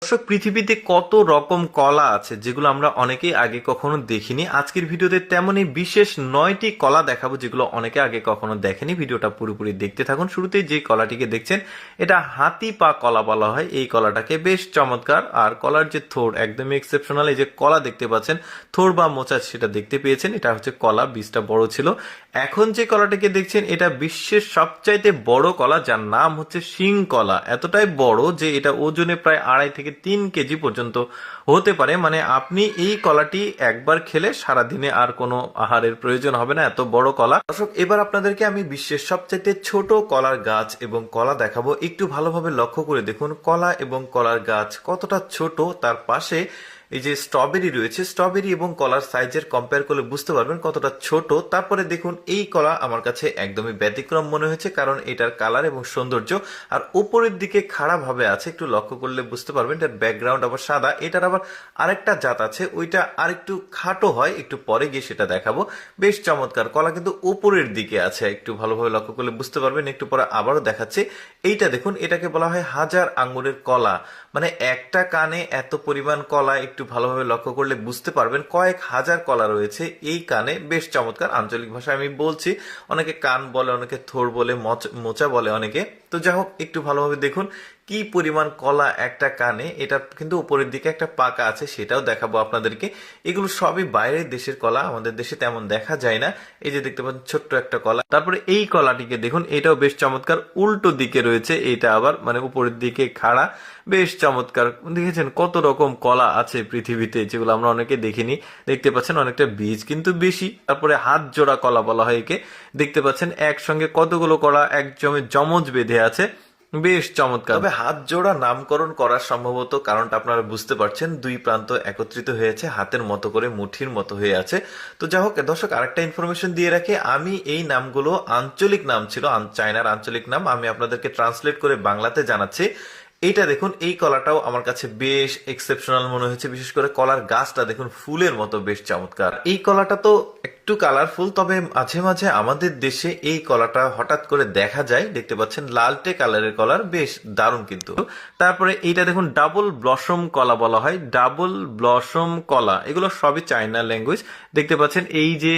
দর্শক, পৃথিবীতে কত রকম কলা আছে যেগুলো আমরা অনেকেই আগে কখনো দেখিনি। আজকের ভিডিওতে তেমনই বিশেষ 9টি কলা দেখাবো যেগুলো অনেকে আগে কখনো দেখেনি। ভিডিওটা পুরোপুরি দেখতে থাকুন। শুরুতেই যে কলাটিকে দেখছেন এটা হাতি পা কলা বলা হয়। এই কলাটাকে বেশ চমৎকার, আর কলার যে থোড় একদমই এক্সেপশনাল। এই যে কলা দেখতে পাচ্ছেন, থোড় বা মোচা সেটা দেখতে পেয়েছেন। এটা হচ্ছে কলা, বীজটা বড় ছিল। এখন যে কলাটাকে দেখছেন এটা বিশ্বের সবচাইতে বড় কলা, যার নাম হচ্ছে শিং কলা। এতটাই বড় যে এটা ওজনে প্রায় 2.5 থেকে 3 কেজি পর্যন্ত হতে পারে। মানে আপনি এই কলাটি একবার খেলে সারাদিনে আর কোনো আহারের প্রয়োজন হবে না, এত বড় কলা। দর্শক, এবার আপনাদেরকে আমি বিশ্বের সবচাইতে ছোট কলার গাছ এবং কলা দেখাবো। একটু ভালোভাবে লক্ষ্য করে দেখুন কলা এবং কলার গাছ কতটা ছোট। তার পাশে এই যে স্ট্রবেরি রয়েছে, স্ট্রবেরি এবং কলার সাইজের কম্পেয়ার করলে বুঝতে পারবেন কতটা ছোট। তারপরে দেখুন এই কলা আমার কাছে একদমই ব্যতিক্রম মনে হয়েছে, কারণ এটার কালার এবং সৌন্দর্য আর উপরের দিকে খাড়া ভাবে আছে। একটু লক্ষ্য করলে বুঝতে পারবেন এটার ব্যাকগ্রাউন্ড আবার সাদা। এটার আবার আরেকটা জাত আছে, ওইটা আরেকটু খাটো হয়, একটু পরে গিয়ে সেটা দেখাবো। বেশ চমৎকার কলা, কিন্তু উপরের দিকে আছে। একটু ভালোভাবে লক্ষ্য করলে বুঝতে পারবেন, একটু পরে আবারও দেখাচ্ছে। এইটা দেখুন, এটাকে বলা হয় হাজার আঙ্গুরের কলা। মানে একটা কানে এত পরিমাণ কলা, একটু ভালোভাবে লক্ষ্য করলে বুঝতে পারবেন কয়েক হাজার কলা রয়েছে এই কানে। বেশ চমৎকার। আঞ্চলিক ভাষায় আমি বলছি, অনেকে কান বলে, অনেকে থোড় বলে, মোচা বলে অনেকে। তো যাই হোক, একটু ভালোভাবে দেখুন কি পরিমাণ কলা একটা কানে। এটা কিন্তু উপরের দিকে একটা পাকা আছে, সেটাও দেখাবো আপনাদেরকে। এগুলো সবই বাইরের দেশের কলা, আমাদের দেশে তেমন দেখা যায় না। এই যে দেখতে পাচ্ছেন ছোট্ট একটা কলা। তারপরে এই কলাটিকে দেখুন, এটাও বেশ চমৎকার। উল্টো দিকে রয়েছে, এটা আবার মানে উপরের দিকে খাড়া। বেশ চমৎকার। দেখেছেন কত রকম কলা আছে পৃথিবীতে যেগুলো আমরা অনেকে দেখিনি। দেখতে পাচ্ছেন অনেকটা বীজ কিন্তু বেশি। তারপরে হাত জোড়া কলা বলা হয় একে। দেখতে পাচ্ছেন একসঙ্গে কতগুলো কলা একজমে জমজ বেঁধে আছে। বেশ চমৎকার। তবে হাত জোড়া নামকরণ করার সম্ভবত কারণটা আপনারা বুঝতে পারছেন, দুই প্রান্ত একত্রিত হয়েছে, হাতের মতো করে মুঠির মতো হয়ে আছে। তো যাই হোক দর্শক, আরেকটা ইনফরমেশন দিয়ে রাখি, আমি এই নামগুলো আঞ্চলিক নাম ছিল, চায়নার আঞ্চলিক নাম, আমি আপনাদেরকে ট্রান্সলেট করে বাংলাতে জানাচ্ছি। এইটা দেখুন, এই কলাটাও আমার কাছে বেশ এক্সেপশনাল মনে হয়েছে। বিশেষ করে কলার গাছটা দেখুন, ফুলের মতো, বেশ চমৎকার। এই কলাটা তো একটু কালারফুল, তবে মাঝে মাঝে আমাদের দেশে এই কলাটা হঠাৎ করে দেখা যায়। দেখতে পাচ্ছেন লালটে কালারের কলার, বেশ দারুণ কিন্তু। তারপরে এইটা দেখুন, ডাবল ব্লসম কলা বলা হয়। ডাবল ব্লসম কলা, এগুলো সবই চাইনা ল্যাঙ্গুয়েজ। দেখতে পাচ্ছেন এই যে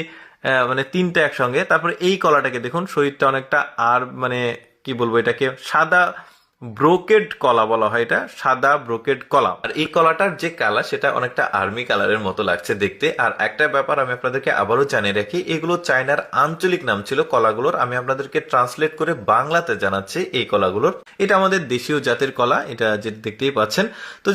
মানে তিনটা একসঙ্গে। তারপরে এই কলাটাকে দেখুন, শরীরটা অনেকটা, আর মানে কি বলবো, এটাকে সাদা ব্রোকেড কলা বলা হয়। এটা সাদা ব্রোকেড কলা। আর এই কলাটার যে কালার সেটা অনেকটা আর্মি কালারের মতো লাগছে দেখতে। আর একটা ব্যাপার আমি আপনাদেরকে আবারও জানিয়ে রাখি, এগুলো চায়নার আঞ্চলিক নাম ছিল কলাগুলোর, আমি আপনাদেরকে ট্রান্সলেট করে বাংলাতে জানাচ্ছি এই কলাগুলোর। এটা আমাদের দেশীয় জাতের কলা, এটা যে দেখতেই পাচ্ছেন। তো